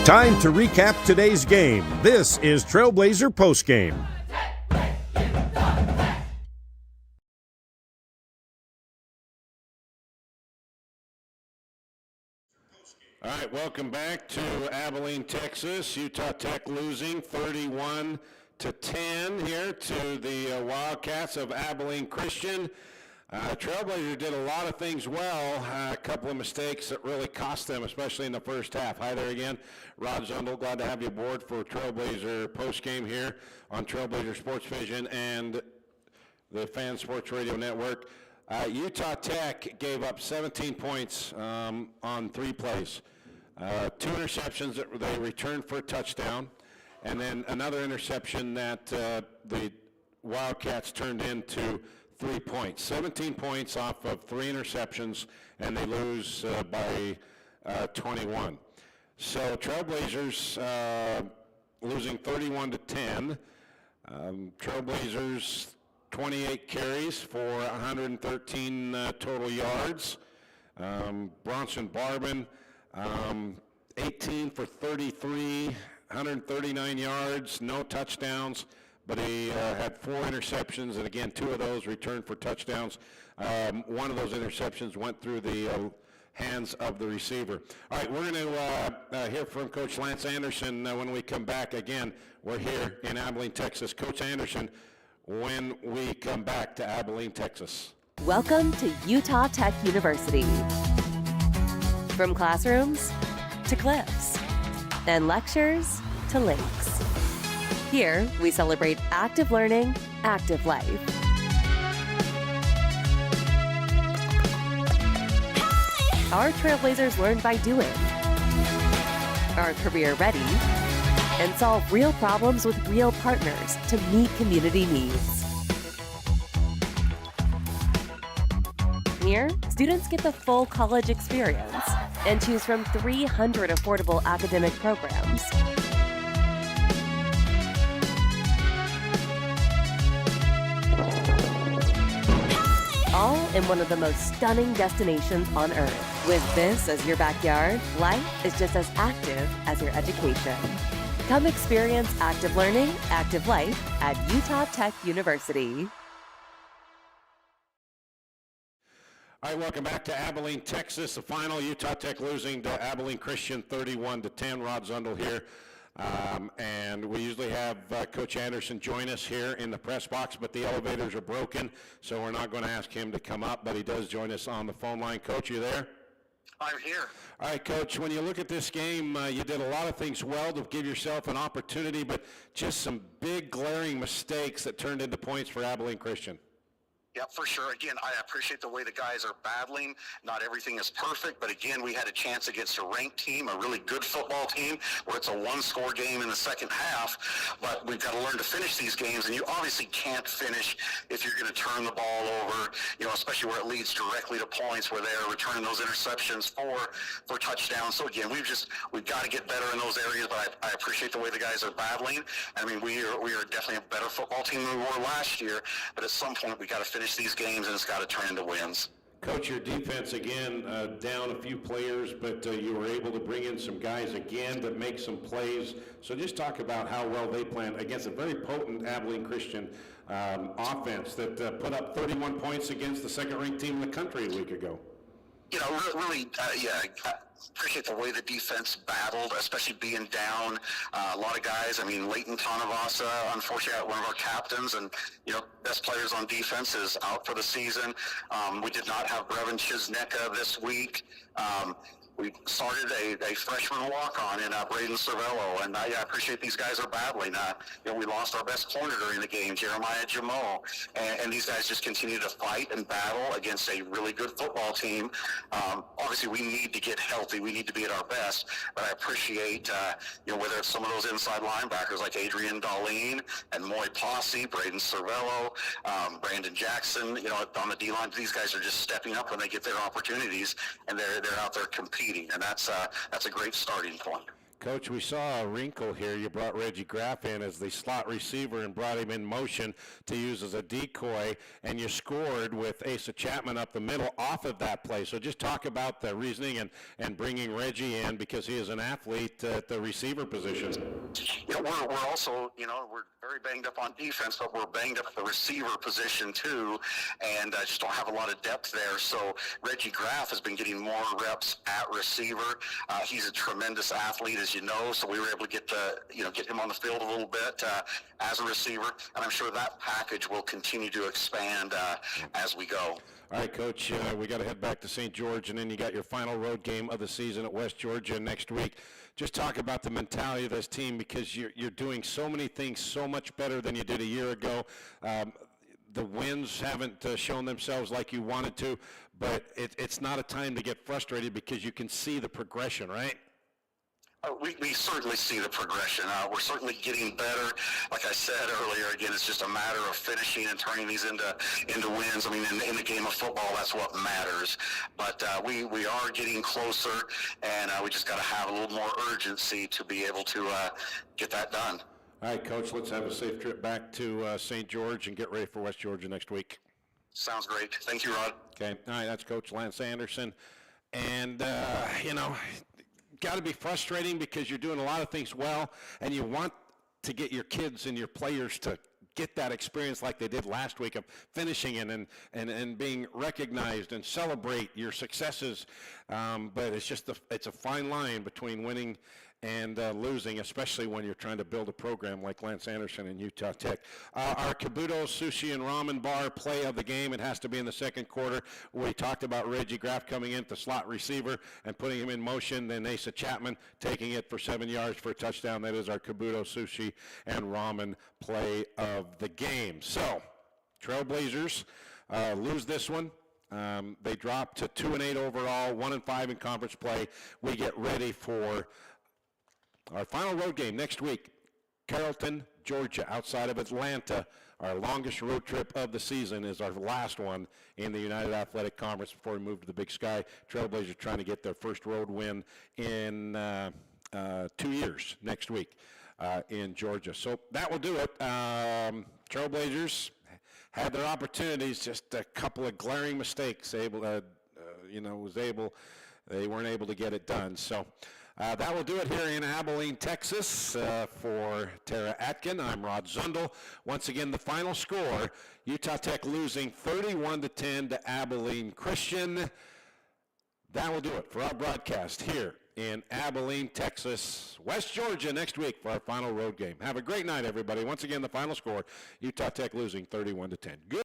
Time to recap today's game. This is Trailblazer Postgame. All right, welcome back to Abilene, Texas. Utah Tech losing 31-10 here to the Wildcats of Abilene Christian. Trailblazer did a lot of things well, a couple of mistakes that really cost them, especially in the first half. Hi there again, Rod Zundel, glad to have you aboard for Trailblazer postgame here on Trailblazer Sports Vision and the Fan Sports Radio Network. Utah Tech gave up 17 points on 3 plays. 2 interceptions that they returned for a touchdown, and then another interception that the Wildcats turned into 3 points. 17 points off of 3 interceptions, and they lose by 21. So Trailblazers losing 31-10. Trailblazers 28 carries for 113 total yards. Bronson Barbin 18 for 33, 139 yards, no touchdowns, but he had 4 interceptions, and again, 2 of those returned for touchdowns. One of those interceptions went through the hands of the receiver. All right, we're going to hear from Coach Lance Anderson when we come back. Again, we're here in Abilene, Texas. Coach Anderson, when we come back to Abilene, Texas. Welcome to Utah Tech University. From classrooms to cliffs and lectures to lakes. Here, we celebrate active learning, active life. Our Trailblazers learn by doing, are career ready, and solve real problems with real partners to meet community needs. Here, students get the full college experience and choose from 300 affordable academic programs. All in one of the most stunning destinations on Earth. With this as your backyard, life is just as active as your education. Come experience active learning, active life at Utah Tech University. All right, welcome back to Abilene, Texas. The final, Utah Tech losing to Abilene Christian 31-10. Rod Zundel here. And we usually have Coach Anderson join us here in the press box, but the elevators are broken, so we're not going to ask him to come up, but he does join us on the phone line. Coach, you there? I'm here. All right, Coach, when you look at this game, you did a lot of things well to give yourself an opportunity, but just some big glaring mistakes that turned into points for Abilene Christian. Yeah, for sure. Again, I appreciate the way the guys are battling. Not everything is perfect, but again, we had a chance against a ranked team, a really good football team, where it's a one-score game in the second half, but we've got to learn to finish these games, and you obviously can't finish if you're going to turn the ball over, you know, especially where it leads directly to points where they're returning those interceptions for touchdowns. So again, we've got to get better in those areas, but I appreciate the way the guys are battling. I mean, we are definitely a better football team than we were last year, but at some point we got to finish these games, and it's got to turn into wins. Coach, your defense again down a few players, but you were able to bring in some guys again to make some plays. So just talk about how well they played against a very potent Abilene Christian offense that put up 31 points against the second-ranked team in the country a week ago. You know, really, I appreciate the way the defense battled, especially being down a lot of guys. I mean, Leighton Tonavasa, unfortunately, one of our captains and, you know, best players on defense is out for the season. We did not have Brevin Chisnecka this week. We started a freshman walk-on in Braden Cervello, and I appreciate these guys are battling. You know, we lost our best corner during the game, Jeremiah Jamo, and these guys just continue to fight and battle against a really good football team. Obviously, we need to get healthy. We need to be at our best, but I appreciate, you know, whether it's some of those inside linebackers like Adrian Darlene and Moy Posse, Braden Cervello, Brandon Jackson, you know, on the D-line, these guys are just stepping up when they get their opportunities, and they're out there competing. And that's a great starting point. Coach, we saw a wrinkle here. You brought Reggie Graff in as the slot receiver and brought him in motion to use as a decoy, and you scored with Asa Chapman up the middle off of that play. So just talk about the reasoning and bringing Reggie in, because he is an athlete at the receiver position. Yeah, we're also, we're very banged up on defense, but we're banged up at the receiver position too, and just don't have a lot of depth there. So Reggie Graff has been getting more reps at receiver. He's a tremendous athlete, as you know, so we were able to get him on the field a little bit as a receiver, and I'm sure that package will continue to expand as we go. All right, Coach, we got to head back to St. George, and then you got your final road game of the season at West Georgia next week. Just talk about the mentality of this team, because you're doing so many things so much better than you did a year ago. The wins haven't shown themselves like you wanted to, but it's not a time to get frustrated, because you can see the progression, right? We certainly see the progression. We're certainly getting better. Like I said earlier, again, it's just a matter of finishing and turning these into wins. I mean, in the game of football, that's what matters. But we are getting closer, and we just got to have a little more urgency to be able to get that done. All right, Coach, let's have a safe trip back to St. George and get ready for West Georgia next week. Sounds great. Thank you, Rod. Okay. All right, that's Coach Lance Anderson. And, got to be frustrating, because you're doing a lot of things well, and you want to get your kids and your players to get that experience like they did last week of finishing it and being recognized and celebrate your successes. But it's a fine line between winning and losing, especially when you're trying to build a program like Lance Anderson and Utah Tech. Our Kabuto Sushi and Ramen Bar play of the game, it has to be in the second quarter. We talked about Reggie Graff coming in, the slot receiver, and putting him in motion, then Asa Chapman taking it for 7 yards for a touchdown. That is our Kabuto Sushi and Ramen play of the game. So, Trailblazers lose this one. They drop to 2-8 overall, 1-5 in conference play. We get ready for our final road game next week, Carrollton, Georgia, outside of Atlanta. Our longest road trip of the season is our last one in the United Athletic Conference before we move to the Big Sky. Trailblazers trying to get their first road win in 2 years next week in Georgia. So that will do it. Trailblazers had their opportunities, just a couple of glaring mistakes. They weren't able to get it done. So that will do it here in Abilene, Texas. For Tara Atkin, I'm Rod Zundel. Once again, the final score, Utah Tech losing 31-10 to Abilene Christian. That will do it for our broadcast here in Abilene, Texas. West Georgia next week for our final road game. Have a great night, everybody. Once again, the final score, Utah Tech losing 31-10. Good.